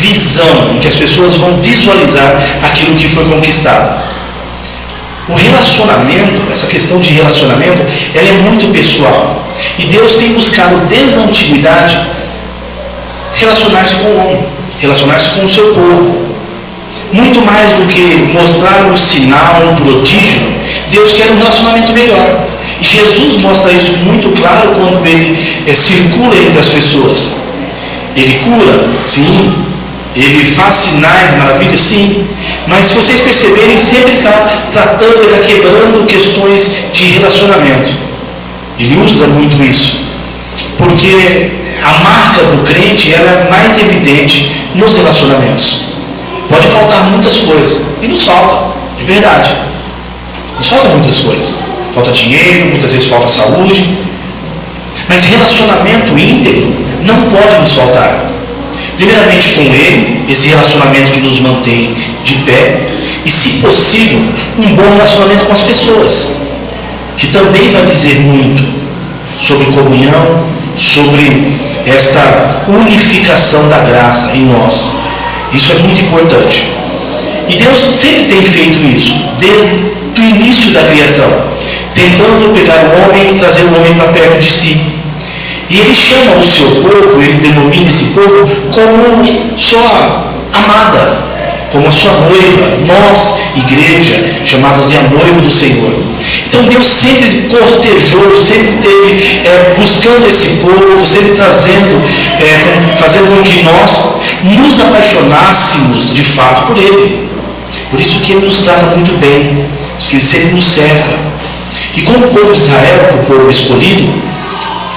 visão, em que as pessoas vão visualizar aquilo que foi conquistado. O relacionamento, essa questão de relacionamento, ela é muito pessoal. E Deus tem buscado desde a antiguidade relacionar-se com o homem, relacionar-se com o seu povo. Muito mais do que mostrar um sinal, um prodígio, Deus quer um relacionamento melhor. E Jesus mostra isso muito claro quando ele circula entre as pessoas. Ele cura, sim. Ele faz sinais, maravilhas, sim. Mas se vocês perceberem, sempre está tratando, ele está quebrando questões de relacionamento. Ele usa muito isso. Porque a marca do crente ela é mais evidente nos relacionamentos. Pode faltar muitas coisas. E nos falta, de verdade. Nos falta muitas coisas. Falta dinheiro, muitas vezes falta saúde. Mas relacionamento íntegro não pode nos faltar. Primeiramente com Ele, esse relacionamento que nos mantém de pé. E, se possível, um bom relacionamento com as pessoas. Que também vai dizer muito sobre comunhão, sobre esta unificação da graça em nós. Isso é muito importante. E Deus sempre tem feito isso, desde o início da criação, tentando pegar o homem e trazer o homem para perto de si. E Ele chama o seu povo, Ele denomina esse povo como sua amada, como a sua noiva, nós, igreja, chamadas de a noiva do Senhor. Então Deus sempre cortejou, sempre esteve buscando esse povo, sempre trazendo, fazendo com que nós nos apaixonássemos de fato por Ele. Por isso que Ele nos trata muito bem, que Ele sempre nos cerca. E como o povo de Israel, que é o povo escolhido,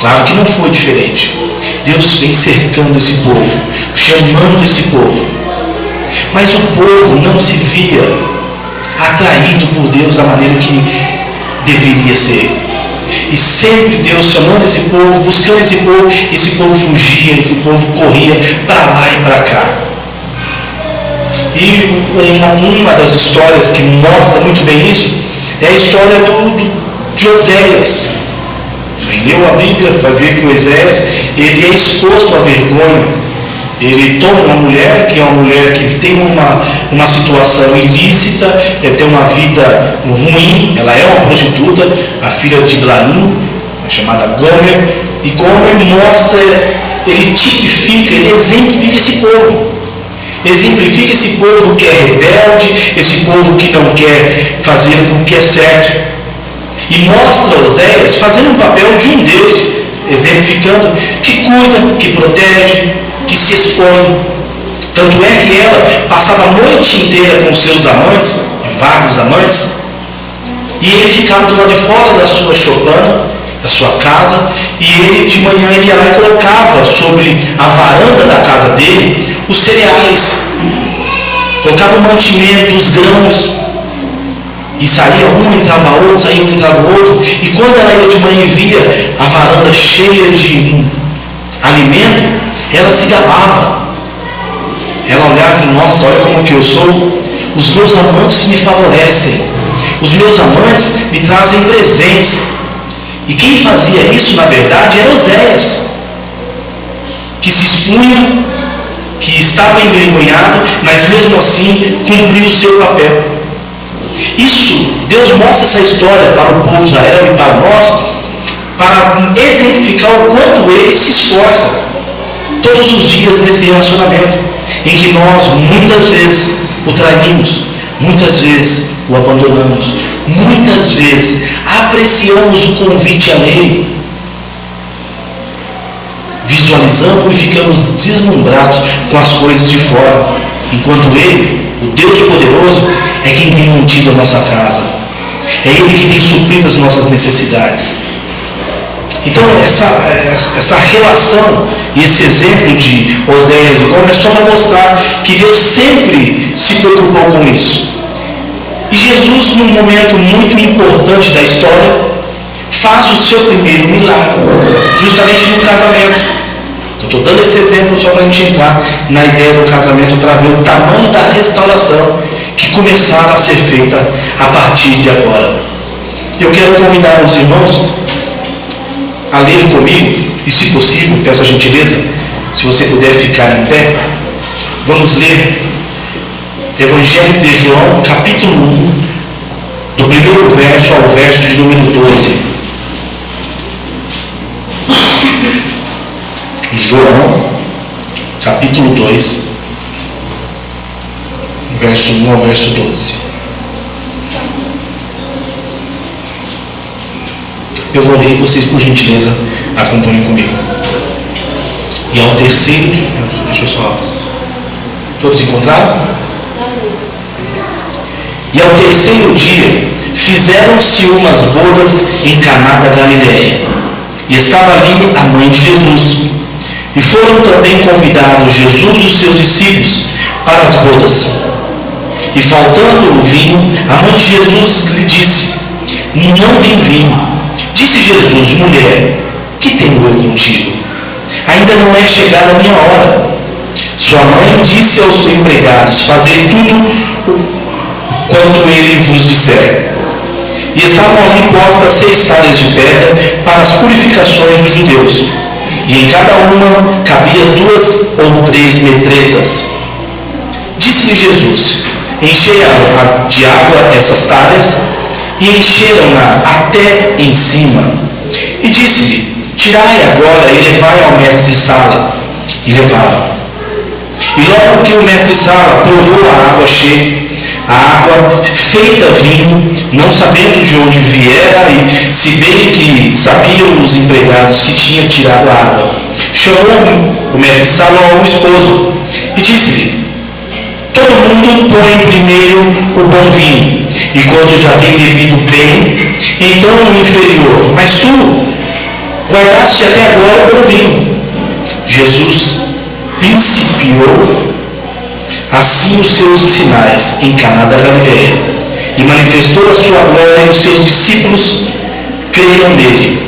claro que não foi diferente. Deus vem cercando esse povo, chamando esse povo. Mas o povo não se via atraído por Deus da maneira que deveria ser. E sempre Deus chamando esse povo, buscando esse povo fugia, esse povo corria para lá e para cá. E uma das histórias que mostra muito bem isso é a história de Oséias. Quem leu a Bíblia vai ver que Oséias ele é exposto à vergonha. Ele toma uma mulher, que é uma mulher que tem uma situação ilícita, tem uma vida ruim, ela é uma prostituta, a filha de Blaim, chamada Gomer, e Gomer mostra, ele tipifica, ele exemplifica esse povo. Exemplifica esse povo que é rebelde, esse povo que não quer fazer o que é certo. E mostra Oséias fazendo um papel de um Deus, exemplificando, que cuida, que protege, que se expõe. Tanto é que ela passava a noite inteira com seus amantes, vários amantes, e ele ficava do lado de fora da sua choupana, da sua casa, e ele de manhã ele ia lá e colocava sobre a varanda da casa dele os cereais, colocava o mantimento, os grãos, e saía um, entrava outro, saía um, entrava outro, e quando ela ia de manhã e via a varanda cheia de alimento, ela se gabava. Ela olhava e falava, nossa, olha como que eu sou. Os meus amantes me favorecem. Os meus amantes me trazem presentes. E quem fazia isso, na verdade, era Oséias, que se expunha, que estava envergonhado, mas mesmo assim cumpriu o seu papel. Isso, Deus mostra essa história para o povo de Israel e para nós, para exemplificar o quanto Ele se esforça todos os dias nesse relacionamento, em que nós muitas vezes o traímos, muitas vezes o abandonamos, muitas vezes apreciamos o convite a Ele, visualizamos e ficamos deslumbrados com as coisas de fora, enquanto Ele, o Deus poderoso, é quem tem mantido a nossa casa, é Ele que tem suprido as nossas necessidades. Então essa relação e esse exemplo de Oséias e Gomer é só para mostrar que Deus sempre se preocupou com isso. E Jesus, num momento muito importante da história, faz o seu primeiro milagre, justamente no casamento. Eu estou dando esse exemplo só para a gente entrar na ideia do casamento, para ver o tamanho da restauração que começará a ser feita a partir de agora. Eu quero convidar os irmãos a ler comigo, e se possível, peço a gentileza, se você puder ficar em pé, Vamos ler Evangelho de João, capítulo 1, do primeiro verso ao verso de número 12. João, capítulo 2, verso 1 ao verso 12. Eu vou ler e vocês, por gentileza, acompanhem comigo. E ao terceiro, deixa eu só. Todos encontraram? E ao terceiro dia, fizeram-se umas bodas em Caná da Galileia. E estava ali a mãe de Jesus. E foram também convidados Jesus e os seus discípulos para as bodas. E faltando o vinho, a mãe de Jesus lhe disse: não tem vinho. Disse Jesus: mulher, que tenho eu contigo? Ainda não é chegada a minha hora. Sua mãe disse aos empregados: fazei tudo quanto ele vos disser. E estavam ali postas 6 talhas de pedra para as purificações dos judeus, e em cada uma cabia 2 ou 3 metretas. Disse-lhe Jesus: enchei de água essas talhas, e encheram-na até em cima. E disse-lhe: tirai agora e levai ao mestre de sala. E levaram. E logo que o mestre de sala provou a água cheia, a água feita vinho, não sabendo de onde viera, e se bem que sabiam os empregados que tinha tirado a água, chamou o mestre de sala ao esposo e disse-lhe: todo mundo põe primeiro o bom vinho, e quando já tem bebido bem, então o inferior. Mas tu guardaste até agora o bom vinho. Jesus principiou assim os seus sinais em Caná da Galileia, e manifestou a sua glória, e os seus discípulos creram nele.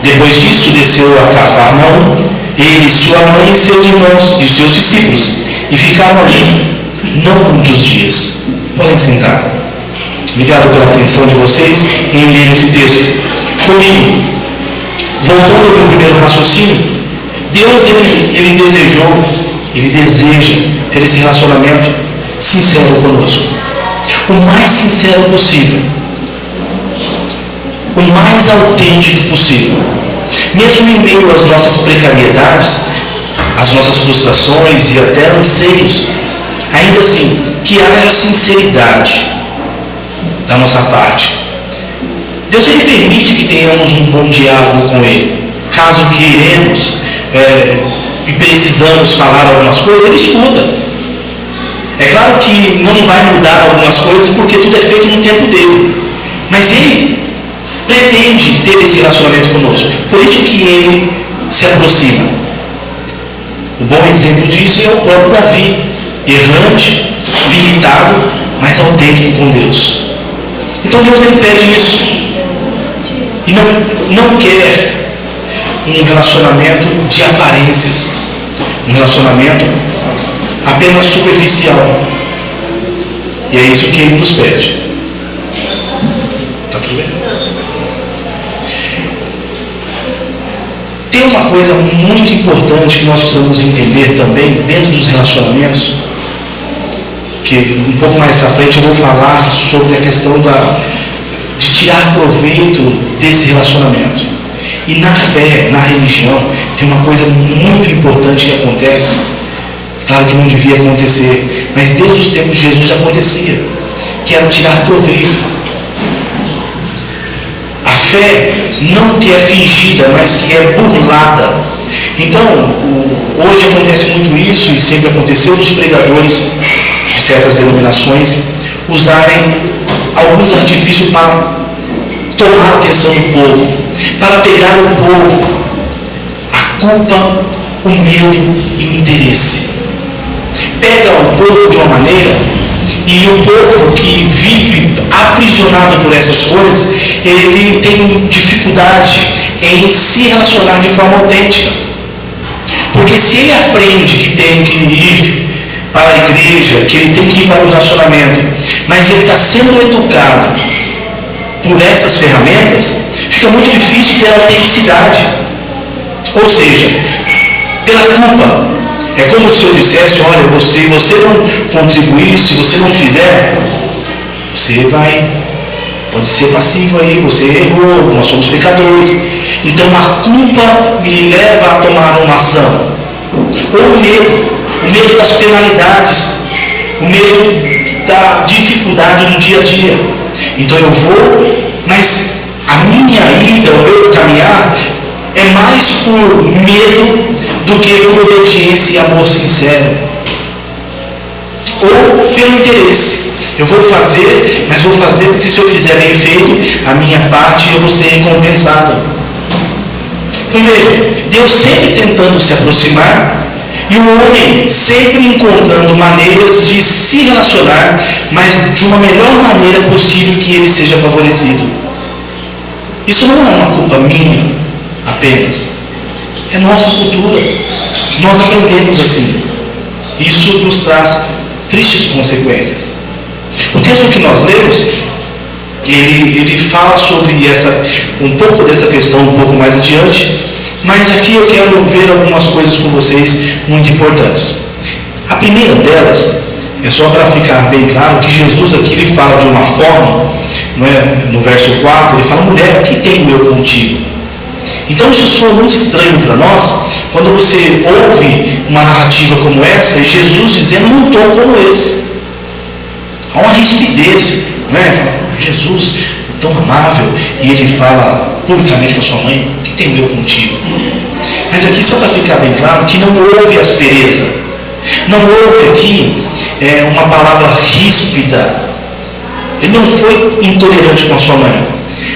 Depois disso desceu a Cafarnaum, ele, sua mãe, seus irmãos e os seus discípulos, e ficaram ali não muitos dias. Podem sentar. Obrigado pela atenção de vocês em ler esse texto comigo. Voltando ao meu primeiro raciocínio, Deus ele deseja ter esse relacionamento sincero conosco, o mais sincero possível, o mais autêntico possível, mesmo em meio às nossas precariedades, às nossas frustrações e até anseios. Ainda assim, que haja sinceridade da nossa parte. Deus ele permite que tenhamos um bom diálogo com Ele. Caso queremos e precisamos falar algumas coisas, Ele escuta. É claro que não vai mudar algumas coisas porque tudo é feito no tempo dele. Mas Ele pretende ter esse relacionamento conosco. Por isso que Ele se aproxima. O bom exemplo disso é o próprio Davi. Errante, limitado, mas autêntico com Deus. Então Deus ele pede isso. E não quer um relacionamento de aparências, um relacionamento apenas superficial. E é isso que ele nos pede. Está tudo bem? Tem uma coisa muito importante que nós precisamos entender também dentro dos relacionamentos, que um pouco mais à frente eu vou falar sobre a questão de tirar proveito desse relacionamento. E na fé, na religião, tem uma coisa muito importante que acontece, claro que não devia acontecer, mas desde os tempos de Jesus já acontecia, que era tirar proveito. A fé não que é fingida, mas que é burlada. Então, hoje acontece muito isso, e sempre aconteceu, dos pregadores de certas denominações usarem alguns artifícios para tomar a atenção do povo, para pegar o povo, a culpa, o medo e o interesse. Pega o povo de uma maneira, e o povo que vive aprisionado por essas coisas, ele tem dificuldade em se relacionar de forma autêntica. Porque se ele aprende que tem que ir para a igreja, que ele tem que ir para o relacionamento, mas ele está sendo educado por essas ferramentas, fica muito difícil ter autenticidade. Ou seja, pela culpa, É como se eu dissesse, olha, você não contribuir, se você não fizer, você pode ser passivo aí, você errou, nós somos pecadores. Então a culpa me leva a tomar uma ação. Ou o medo das penalidades, o medo da dificuldade do dia a dia. Então eu vou, mas a minha ida, o meu caminhar, é mais por medo do que por obediência e amor sincero. Ou pelo interesse. Eu vou fazer, mas vou fazer porque se eu fizer bem feito, a minha parte eu vou ser recompensado. Então veja, Deus sempre tentando se aproximar e o homem sempre encontrando maneiras de se relacionar, mas de uma melhor maneira possível que ele seja favorecido. Isso não é uma culpa minha apenas. É nossa cultura. Nós aprendemos assim. Isso nos traz tristes consequências. O texto que nós lemos, ele fala sobre um pouco dessa questão um pouco mais adiante, mas aqui eu quero ver algumas coisas com vocês muito importantes. A primeira delas, é só para ficar bem claro, que Jesus aqui ele fala de uma forma, não é? No verso 4, ele fala, mulher, o que tenho eu contigo? Então isso soa muito estranho para nós, quando você ouve uma narrativa como essa, e Jesus dizendo, não estou como esse. Há uma rispidez, não é? Jesus, tão amável, e ele fala publicamente com a sua mãe, o que tenho eu contigo? Mas aqui, só para ficar bem claro, que não houve aspereza, não houve aqui uma palavra ríspida, ele não foi intolerante com a sua mãe.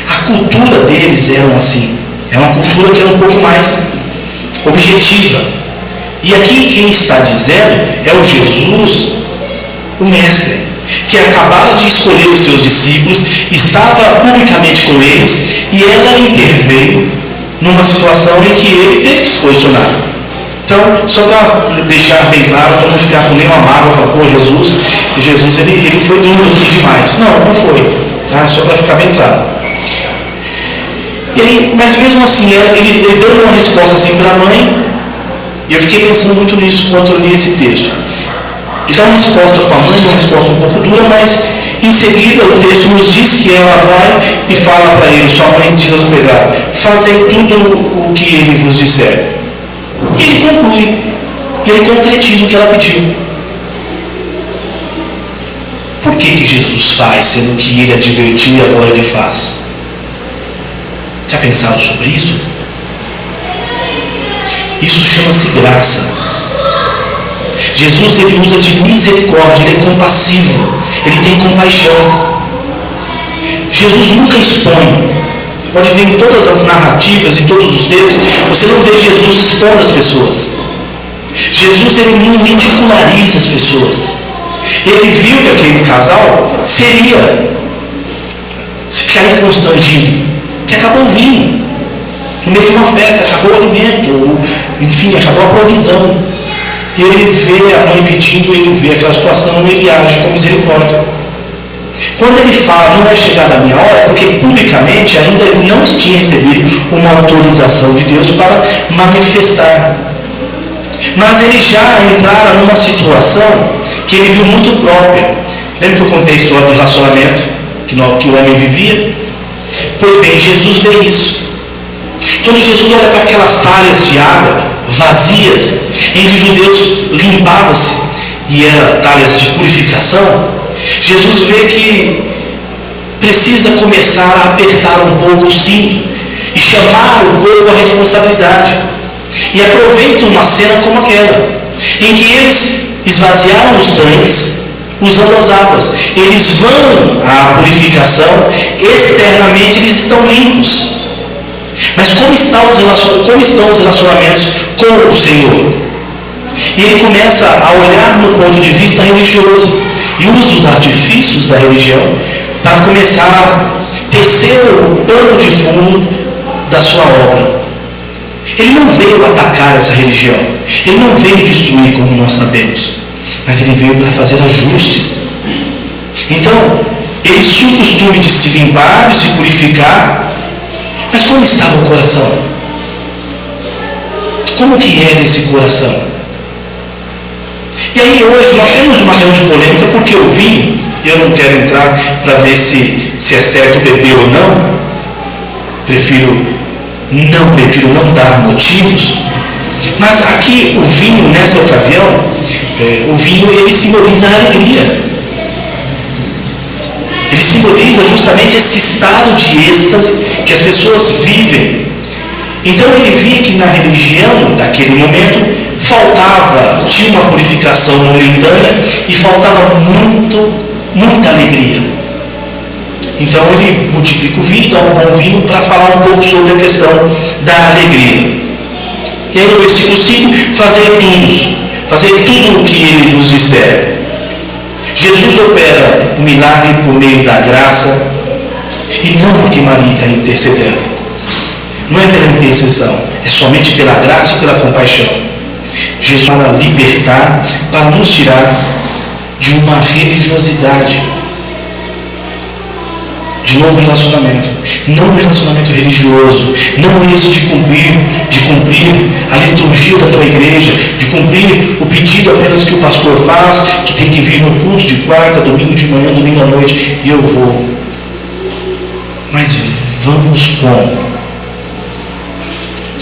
A cultura deles era assim, é uma cultura que era um pouco mais objetiva. E aqui quem está dizendo é o Jesus, o Mestre, que acabara de escolher os seus discípulos, estava publicamente com eles, e ela interveio numa situação em que ele teve que se posicionar. Então, só para deixar bem claro, para não ficar com nenhuma mágoa, falar, pô, Jesus ele foi duro aqui demais. Não foi. Tá? Só para ficar bem claro. E aí, mas mesmo assim, ele deu uma resposta assim para a mãe, e eu fiquei pensando muito nisso quando eu li esse texto. Ele dá uma resposta para a mãe, uma resposta um pouco dura, mas em seguida o texto nos diz que ela vai e fala para ele, sua mãe diz aos empregados, fazei tudo o que ele vos disser. E ele conclui, e ele concretiza o que ela pediu. Por que Jesus faz, sendo que ele advertiu e agora ele faz? Já pensaram sobre isso? Isso chama-se graça. Jesus ele usa de misericórdia, ele é compassivo, ele tem compaixão. Jesus nunca expõe. Você pode ver em todas as narrativas, em todos os textos, você não vê Jesus expondo as pessoas. Jesus ele não ridiculariza as pessoas. Ele viu que aquele casal ficaria constrangido, que acabou o vinho, no meio de uma festa, acabou o alimento, ou, enfim, acabou a provisão. E ele vê a mãe pedindo, ele vê aquela situação, ele age com misericórdia. Quando ele fala, não é chegada a minha hora, é porque publicamente ainda ele não tinha recebido uma autorização de Deus para manifestar. Mas ele já entrara numa situação que ele viu muito própria. Lembra que eu contei a história do relacionamento que o homem vivia? Pois bem, Jesus vê isso. Quando Jesus olha para aquelas talhas de água vazias, em que os judeus limpavam-se, e eram talhas de purificação, Jesus vê que precisa começar a apertar um pouco o cinto e chamar o povo à responsabilidade. E aproveita uma cena como aquela, em que eles esvaziaram os tanques, usando as águas. Eles vão à purificação, externamente eles estão limpos. Mas como estão os relacionamentos com o Senhor? E ele começa a olhar no ponto de vista religioso e usa os artifícios da religião para começar a tecer o pano de fundo da sua obra. Ele não veio atacar essa religião, ele não veio destruir, como nós sabemos, mas ele veio para fazer ajustes. Então, eles tinham o costume de se limpar, de se purificar, mas como estava o coração? Como que era esse coração? aí hoje nós temos uma grande polêmica porque o vinho, eu não quero entrar para ver se é certo beber ou não, prefiro não dar motivos, mas aqui o vinho, nessa ocasião, o vinho ele simboliza a alegria. Ele simboliza justamente esse estado de êxtase que as pessoas vivem. Então ele via que na religião daquele momento tinha uma purificação momentânea e faltava muita alegria. Então ele multiplica o vinho, dá um bom vinho para falar um pouco sobre a questão da alegria. E aí no versículo 5, fazer tudo o que ele vos disser. Jesus opera o milagre por meio da graça e não porque Maria está intercedendo. Não é pela intercessão, é somente pela graça e pela compaixão. Jesus para libertar, para nos tirar de uma religiosidade, de novo relacionamento, não um relacionamento religioso, não esse de cumprir a liturgia da tua igreja, de cumprir o pedido apenas que o pastor faz, que tem que vir no culto de quarta, domingo de manhã, domingo à noite, e eu vou. Mas vamos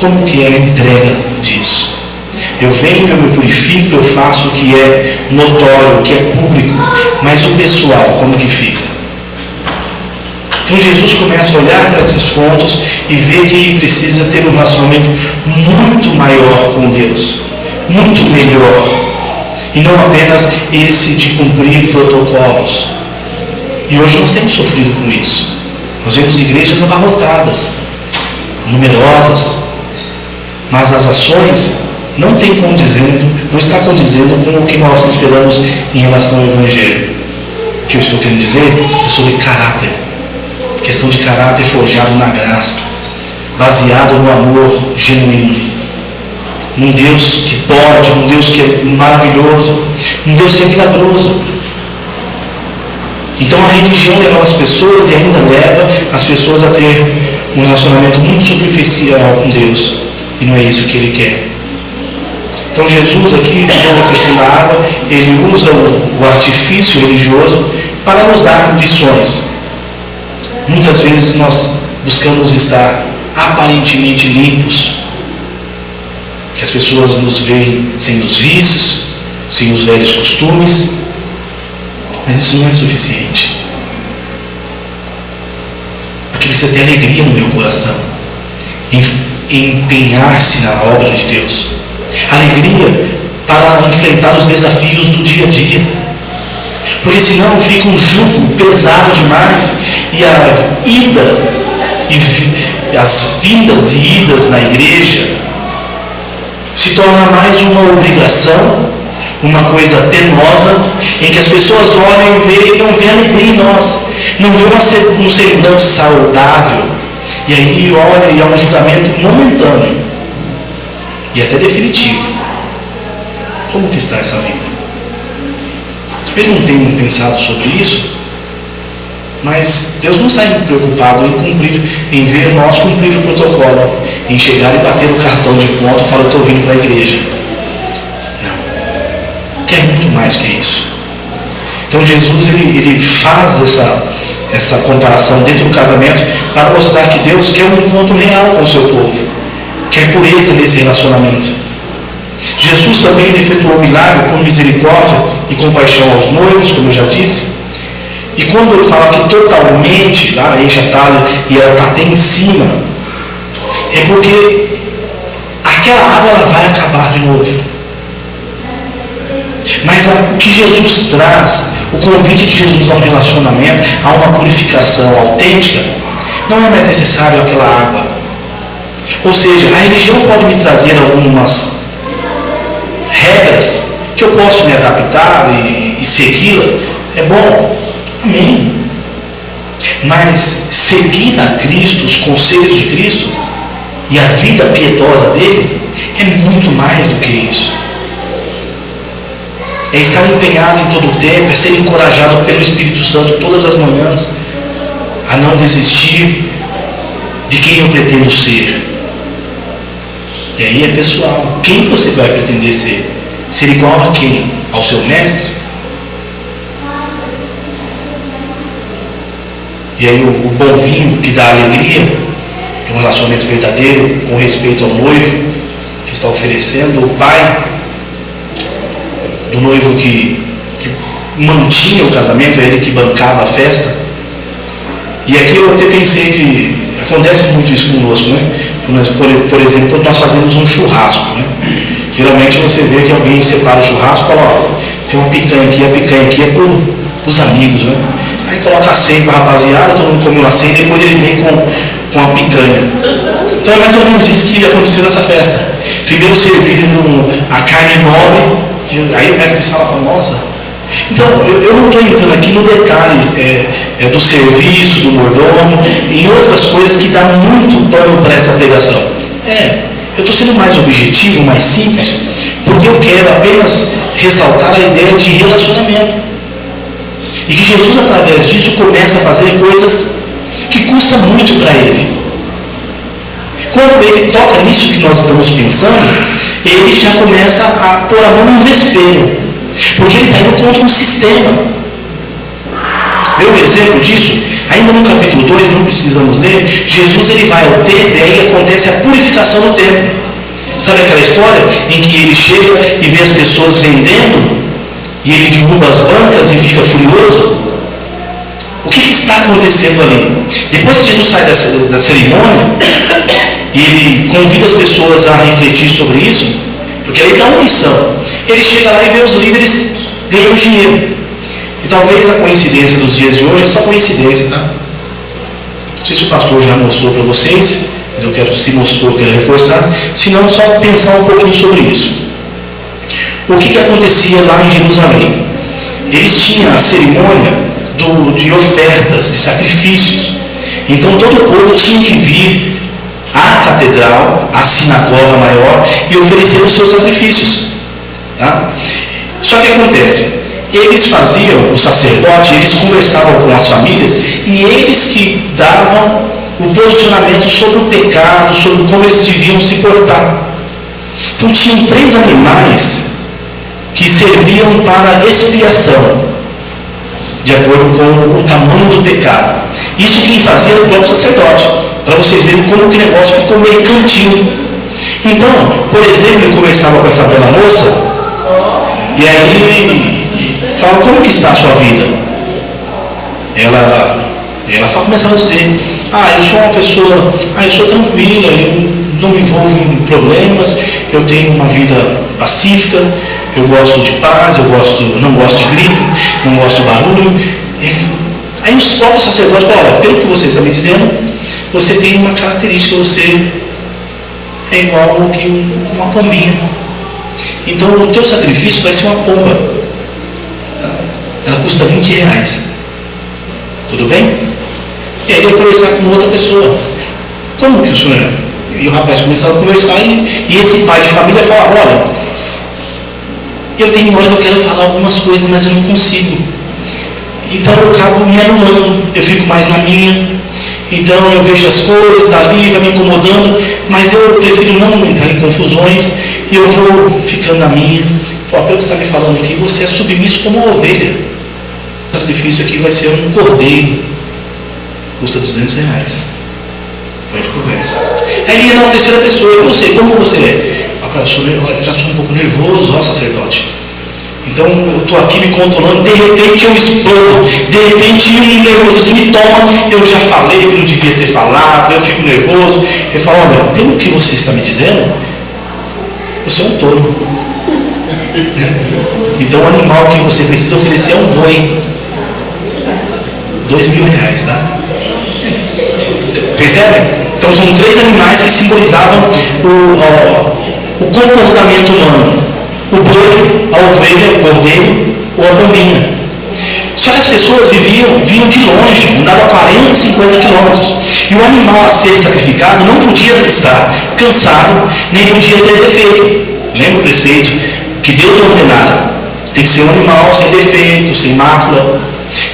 como que é a entrega disso? Eu venho, eu me purifico, eu faço o que é notório, o que é público, mas o pessoal, como que fica? Então Jesus começa a olhar para esses pontos e ver que ele precisa ter um relacionamento muito maior com Deus, muito melhor, e não apenas esse de cumprir protocolos. E hoje nós temos sofrido com isso. Nós vemos igrejas abarrotadas, numerosas, mas as ações não está condizendo com o que nós esperamos em relação ao Evangelho. O que eu estou querendo dizer é sobre caráter. Questão de caráter forjado na graça, baseado no amor genuíno, num Deus que pode, num Deus que é maravilhoso, num Deus que é milagroso. Então a religião leva as pessoas e ainda leva as pessoas a ter um relacionamento muito superficial com Deus, e não é isso que ele quer. Então Jesus aqui, na questão da água, ele usa o artifício religioso para nos dar lições. Muitas vezes nós buscamos estar aparentemente limpos, que as pessoas nos veem sem os vícios, sem os velhos costumes, mas isso não é suficiente. Porque precisa ter alegria no meu coração, em empenhar-se na obra de Deus, alegria para enfrentar os desafios do dia a dia. Porque senão fica um jugo pesado demais e as vindas e idas na igreja se torna mais uma obrigação, uma coisa penosa, em que as pessoas olham e veem e não vê alegria em nós, não vê um semblante saudável, e aí olha e há um julgamento momentâneo e até definitivo. Como que está essa vida? Talvez não tenham pensado sobre isso, mas Deus não está preocupado em ver nós cumprir o protocolo, em chegar e bater o cartão de ponto e falar: eu estou vindo para a igreja. Não. Quer muito mais que isso. Então Jesus ele faz essa comparação dentro do casamento para mostrar que Deus quer um encontro real com o seu povo, quer pureza nesse relacionamento. Jesus também efetuou o milagre com misericórdia e compaixão aos noivos, como eu já disse. E quando ele fala que totalmente, lá enche a talha e ela está até em cima, é porque aquela água ela vai acabar de novo. Mas o que Jesus traz, o convite de Jesus a um relacionamento, a uma purificação autêntica, não é mais necessário aquela água. Ou seja, a religião pode me trazer algumas regras que eu posso me adaptar e segui-la. É bom, amém. Mas seguir a Cristo, os conselhos de Cristo e a vida piedosa dele é muito mais do que isso. É estar empenhado em todo o tempo, é ser encorajado pelo Espírito Santo todas as manhãs a não desistir de quem eu pretendo ser. E aí é pessoal, quem você vai pretender ser? ser igual a quem? Ao seu mestre? E aí o bom vinho que dá alegria, de um relacionamento verdadeiro, com respeito ao noivo que está oferecendo, o pai do noivo que mantinha o casamento, é ele que bancava a festa. E aqui eu até pensei que acontece muito isso conosco, né? Por exemplo, quando nós fazemos um churrasco, né? Geralmente você vê que alguém separa o churrasco e fala, ó, tem uma picanha aqui, a picanha aqui é para os amigos, né? Aí coloca a senha para a rapaziada, todo mundo come uma senha, depois ele vem com a picanha. Então é mais ou menos isso que aconteceu nessa festa. Primeiro serviram a carne nobre, aí o mestre fala, nossa. Então, eu não estou entrando aqui no detalhe do serviço, do mordomo, em outras coisas que dá muito pano para essa pregação. Eu estou sendo mais objetivo, mais simples, porque eu quero apenas ressaltar a ideia de relacionamento. E que Jesus, através disso, começa a fazer coisas que custam muito para ele. Quando ele toca nisso que nós estamos pensando, ele já começa a pôr a mão no vespeiro. Porque ele está indo contra um sistema. Vê um exemplo disso? Ainda no capítulo 2, não precisamos ler, Jesus ele vai ao templo e aí acontece a purificação do templo. Sabe aquela história em que ele chega e vê as pessoas vendendo e ele derruba as bancas e fica furioso? O que está acontecendo ali? Depois que Jesus sai da cerimônia e ele convida as pessoas a refletir sobre isso, porque aí dá uma missão. Ele chega lá e vê os líderes ganhando dinheiro. E talvez a coincidência dos dias de hoje é só coincidência, tá? Não sei se o pastor já mostrou para vocês, mas eu quero, se mostrou, eu quero reforçar. Se não, só pensar um pouquinho sobre isso. O que acontecia lá em Jerusalém? Eles tinham a cerimônia de ofertas, de sacrifícios. Então todo o povo tinha que vir à catedral, à sinagoga maior, e oferecer os seus sacrifícios. Tá? Só que acontece, eles faziam, o sacerdote, eles conversavam com as famílias, e eles que davam o posicionamento sobre o pecado, sobre como eles deviam se portar. Então tinham 3 animais que serviam para expiação, de acordo com o tamanho do pecado. Isso quem fazia era o próprio sacerdote, para vocês verem como que o negócio ficou mercantil. Então, por exemplo, ele conversava com essa bela moça, e aí ele falava, como que está a sua vida? Ela começava a dizer, eu sou uma pessoa, eu sou tranquila, eu não me envolvo em problemas, eu tenho uma vida pacífica, eu gosto de paz, eu não gosto de grito, não gosto de barulho. Aí os próprios sacerdotes falam, olha, pelo que você está me dizendo, você tem uma característica, você é igual que uma pombinha. Então o teu sacrifício vai ser uma pomba. Ela custa R$20. Tudo bem? E aí ele ia conversar com outra pessoa. Como que o senhor é? E o rapaz começava a conversar e esse pai de família falava, olha, eu tenho hora que eu quero falar algumas coisas, mas eu não consigo. Então eu acabo me anulando, eu fico mais na minha. Então eu vejo as coisas, está ali, vai me incomodando, mas eu prefiro não entrar em confusões e eu vou ficando na minha. Pelo que você está me falando aqui, você é submisso como uma ovelha. O sacrifício aqui vai ser um cordeiro, custa R$200. Pode conversa. Aí ia na terceira pessoa, e você, como você é? Eu já sou um pouco nervoso, ó sacerdote. Então eu estou aqui me controlando, de repente eu explodo, de repente o nervosismo me toma, eu já falei que não devia ter falado, eu fico nervoso. Eu falo, olha, pelo que você está me dizendo, você é um touro. Então o animal que você precisa oferecer é um boi. R$2.000, tá? Percebe? Então são 3 animais que simbolizavam o comportamento humano. O boi, a ovelha, o cordeiro ou a pombinha. Só que as pessoas vinham de longe, andavam 40, 50 quilômetros. E o animal a ser sacrificado não podia estar cansado, nem podia ter defeito. Lembra o preceito que Deus ordenara? Tem que ser um animal sem defeito, sem mácula.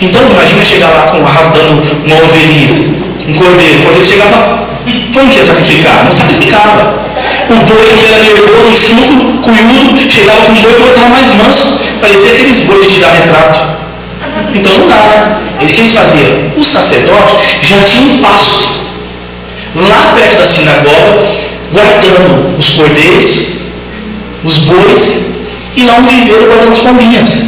Então imagina chegar lá arrastando uma ovelhinha um cordeiro. O cordeiro chegava, como que ia sacrificar? Não sacrificava. O boi que era nervoso, chuco, cunhudo, chegava com o boi estava mais manso. Parecia aqueles bois de tirar retrato. Então não dava. O que eles faziam? O sacerdote já tinha um pasto lá perto da sinagoga, guardando os cordeiros, os bois, e lá no viveiro guardando as pombinhas.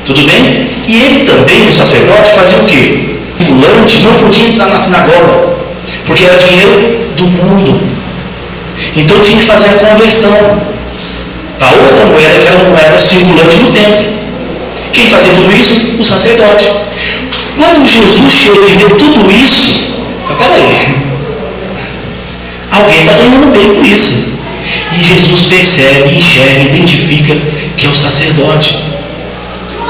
Tudo bem? E ele também, o sacerdote, fazia o quê? O ambulante não podia entrar na sinagoga, porque era dinheiro do mundo. Então tinha que fazer a conversão para outra moeda, que era uma moeda circulante no templo. Quem fazia tudo isso? O sacerdote. Quando Jesus chega e vê tudo isso, peraí, alguém está ganhando bem com isso. E Jesus percebe, enxerga, identifica que é o sacerdote.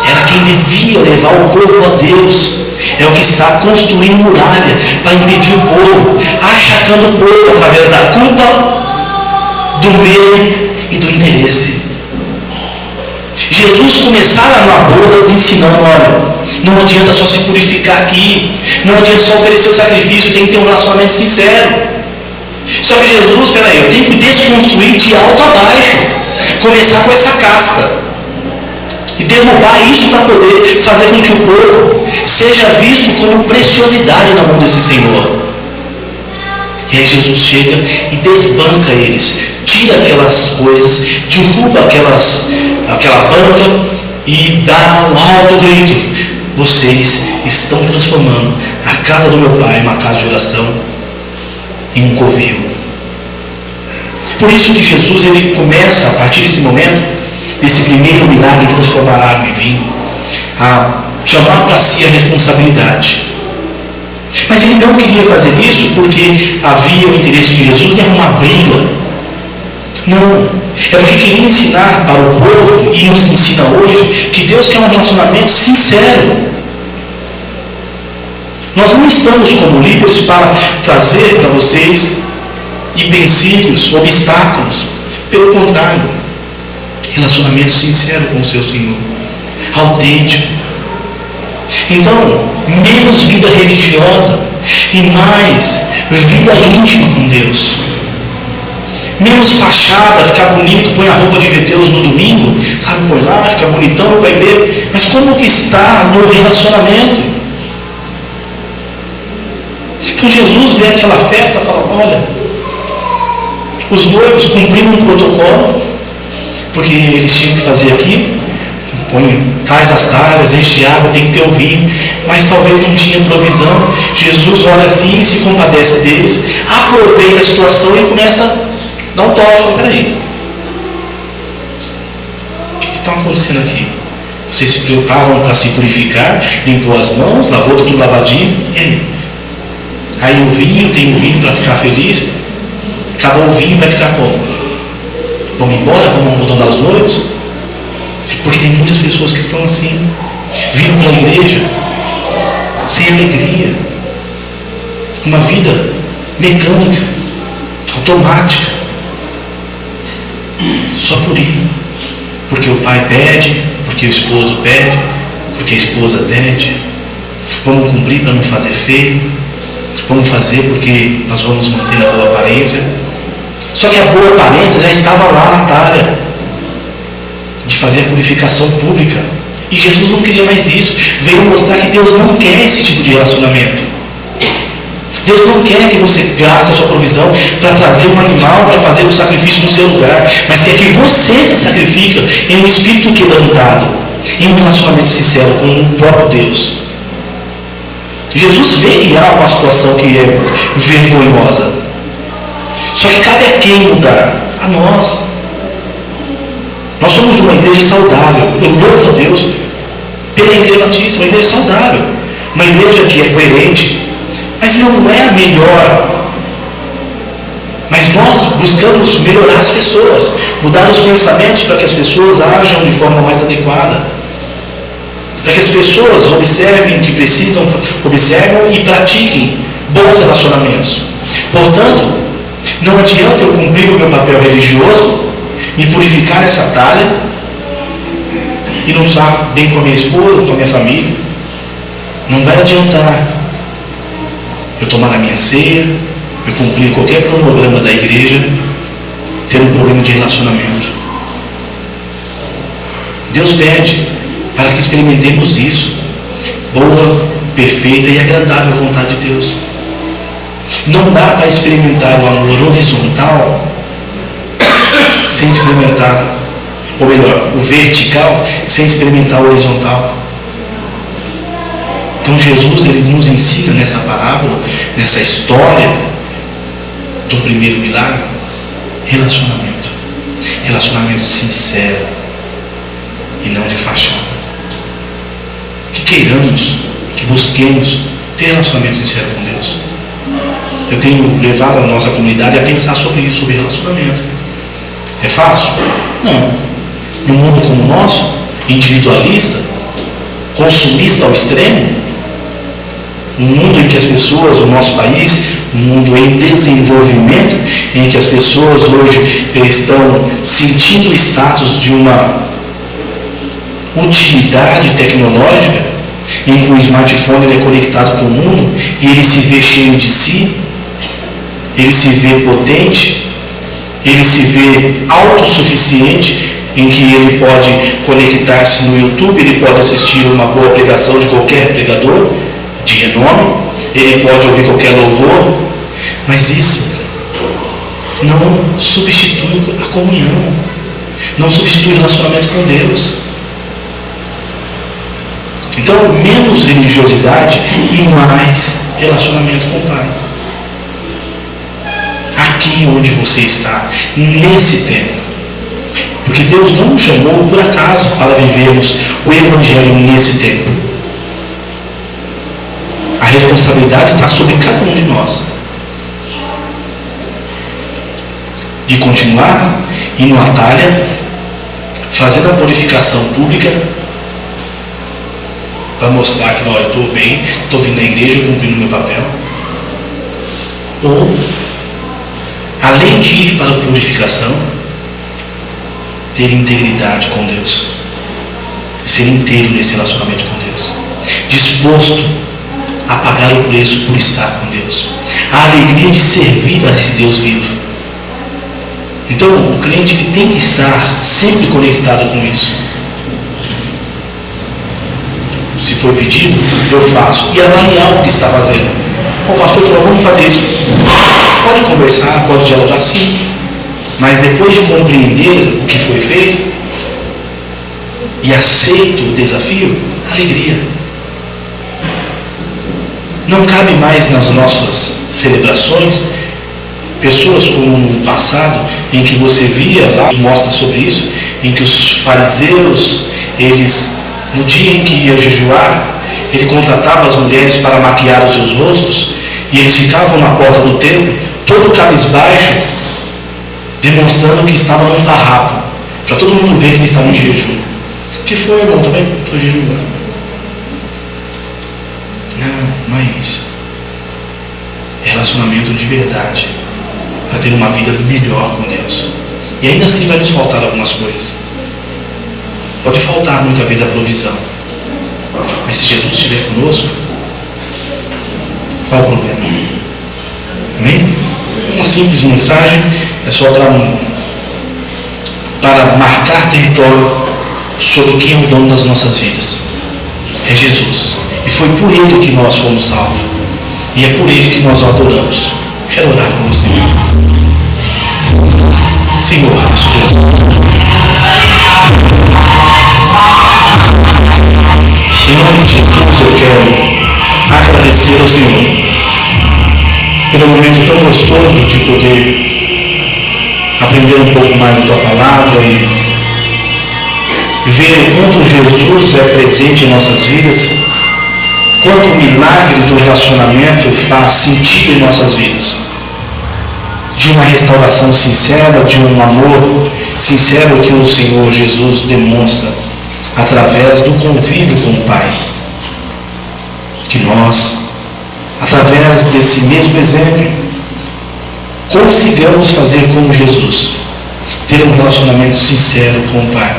Era quem devia levar o povo a Deus. É o que está construindo muralha para impedir o povo, achacando o povo através da culpa, do medo e do interesse. Jesus começara na bodas ensinando, olha, não adianta só se purificar aqui, não adianta só oferecer o sacrifício, tem que ter um relacionamento sincero. Só que Jesus, peraí, eu tenho que desconstruir de alto a baixo, começar com essa casca e derrubar isso para poder fazer com que o povo seja visto como preciosidade na mão desse Senhor. E aí Jesus chega e desbanca eles, tira aquelas coisas, derruba aquela banca e dá um alto grito: vocês estão transformando a casa do meu pai, uma casa de oração, em um covil. Por isso que Jesus ele começa, a partir desse momento, desse primeiro milagre, transformar água em vinho, a chamar para si a responsabilidade. Mas ele não queria fazer isso porque havia o interesse de Jesus em arrumar briga. Não, é porque queria ensinar para o povo, e nos ensina hoje, que Deus quer um relacionamento sincero. Nós não estamos como líderes para trazer para vocês empecilhos, obstáculos. Pelo contrário, relacionamento sincero com o seu Senhor, autêntico. Então, menos vida religiosa e mais vida íntima com Deus. Menos fachada, ficar bonito, põe a roupa de Deus no domingo, sabe, põe lá, fica bonitão, vai ver. Mas como que está no relacionamento? Então Jesus vê aquela festa e fala, olha, os noivos cumpriram um protocolo, porque eles tinham que fazer aqui, traz as talhas, enche de água, tem que ter o vinho, mas talvez não tinha provisão. Jesus olha assim e se compadece deles, aproveita a situação e começa a dar um toque. Fala, peraí, o que está acontecendo aqui? Vocês se preparam para se purificar, limpou as mãos, lavou tudo lavadinho, e aí? Aí o vinho, tem o vinho para ficar feliz, acabou o vinho, vai ficar como? Vamos embora, vamos abandonar os noivos? Porque tem muitas pessoas que estão assim, vindo para a igreja sem alegria, uma vida mecânica, automática, só por ir, porque o pai pede, porque o esposo pede, porque a esposa pede. Vamos cumprir para não fazer feio, vamos fazer porque nós vamos manter a boa aparência. Só que a boa aparência já estava lá na talha de fazer a purificação pública. E Jesus não queria mais isso. Veio mostrar que Deus não quer esse tipo de relacionamento. Deus não quer que você gaste a sua provisão para trazer um animal, para fazer o sacrifício no seu lugar, mas quer que você se sacrifique em um espírito quebrantado, em um relacionamento sincero com o próprio Deus. Jesus vê que há uma situação que é vergonhosa. Só que cabe a quem mudar? A nós. Nós somos de uma igreja saudável. Eu louvo a Deus pela Igreja Batista, uma igreja saudável. Uma igreja que é coerente, mas não é a melhor. Mas nós buscamos melhorar as pessoas, mudar os pensamentos para que as pessoas ajam de forma mais adequada. Para que as pessoas observem o que precisam, observam e pratiquem bons relacionamentos. Portanto, não adianta eu cumprir o meu papel religioso, me purificar nessa talha e não estar bem com a minha esposa, com a minha família. Não vai adiantar. eu tomar a minha ceia, eu cumprir qualquer cronograma da igreja, ter um problema de relacionamento. Deus pede para que experimentemos isso, boa, perfeita e agradável vontade de Deus. Não dá para experimentar o amor horizontal sem experimentar, ou melhor, o vertical sem experimentar o horizontal. Então Jesus, ele nos ensina nessa parábola, nessa história do primeiro milagre, relacionamento. Relacionamento sincero e não de fachada. Que queiramos, que busquemos ter relacionamento sincero com Deus. Eu tenho levado a nossa comunidade a pensar sobre isso, sobre relacionamento. É fácil? Não. Num mundo como o nosso, individualista, consumista ao extremo, um mundo em que as pessoas, o nosso país, um mundo em desenvolvimento, em que as pessoas hoje estão sentindo o status de uma utilidade tecnológica, em que o smartphone ele é conectado com o mundo e ele se vê cheio de si, ele se vê potente, ele se vê autossuficiente, em que ele pode conectar-se no YouTube, ele pode assistir uma boa pregação de qualquer pregador de renome, ele pode ouvir qualquer louvor, mas isso não substitui a comunhão, não substitui o relacionamento com Deus. Então, menos religiosidade e mais relacionamento com o Pai. Aqui onde você está, nesse tempo. Porque Deus não nos chamou por acaso para vivermos o Evangelho nesse tempo. A responsabilidade está sobre cada um de nós. De continuar indo à talha, fazendo a purificação pública, para mostrar que eu estou bem, estou vindo na igreja, cumprindo meu papel. Ou, além de ir para a purificação, ter integridade com Deus. Ser inteiro nesse relacionamento com Deus. Disposto a pagar o preço por estar com Deus. A alegria de servir a esse Deus vivo. Então, o crente ele tem que estar sempre conectado com isso. Se for pedido, eu faço. E avaliar o que está fazendo. O pastor falou, vamos fazer isso. Pode conversar, pode dialogar sim. Mas depois de compreender o que foi feito e aceito o desafio, alegria. Não cabe mais nas nossas celebrações pessoas como no passado, em que você via lá, mostra sobre isso, em que os fariseus, eles, no dia em que iam jejuar, ele contratava as mulheres para maquiar os seus rostos, e eles ficavam na porta do templo, todo cabisbaixo, demonstrando que estava no farrapo, para todo mundo ver que eles estavam em jejum. O que foi, irmão? Também estou jejuando. Não é isso. É relacionamento de verdade, para ter uma vida melhor com Deus. E ainda assim vai nos faltar algumas coisas. Pode faltar muitas vezes a provisão. Mas se Jesus estiver conosco, qual o problema? Amém? Uma simples mensagem é só para marcar território sobre quem é o dono das nossas vidas. É Jesus. E foi por Ele que nós fomos salvos. E é por Ele que nós o adoramos. Quero orar com você. Senhor, nosso Deus. Em nome de Jesus eu quero agradecer ao Senhor pelo momento tão gostoso de poder aprender um pouco mais da Tua Palavra e ver o quanto Jesus é presente em nossas vidas, quanto o milagre do relacionamento faz sentido em nossas vidas. De uma restauração sincera, de um amor sincero que o Senhor Jesus demonstra através do convívio com o Pai. Que nós, através desse mesmo exemplo, consigamos fazer como Jesus, ter um relacionamento sincero com o Pai.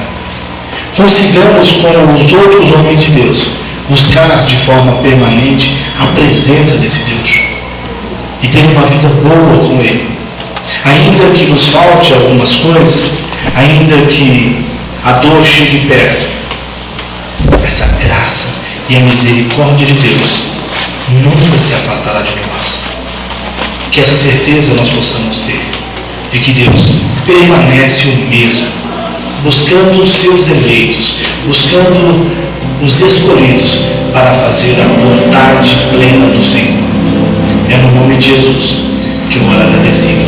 Consigamos, como os outros homens de Deus, buscar de forma permanente a presença desse Deus. e ter uma vida boa com Ele. Ainda que nos falte algumas coisas, ainda que a dor chegue perto, essa graça e a misericórdia de Deus nunca se afastará de nós. Que essa certeza nós possamos ter, de que Deus permanece o mesmo, buscando os seus eleitos, buscando os escolhidos para fazer a vontade plena do Senhor. É no nome de Jesus que eu oro agradecido.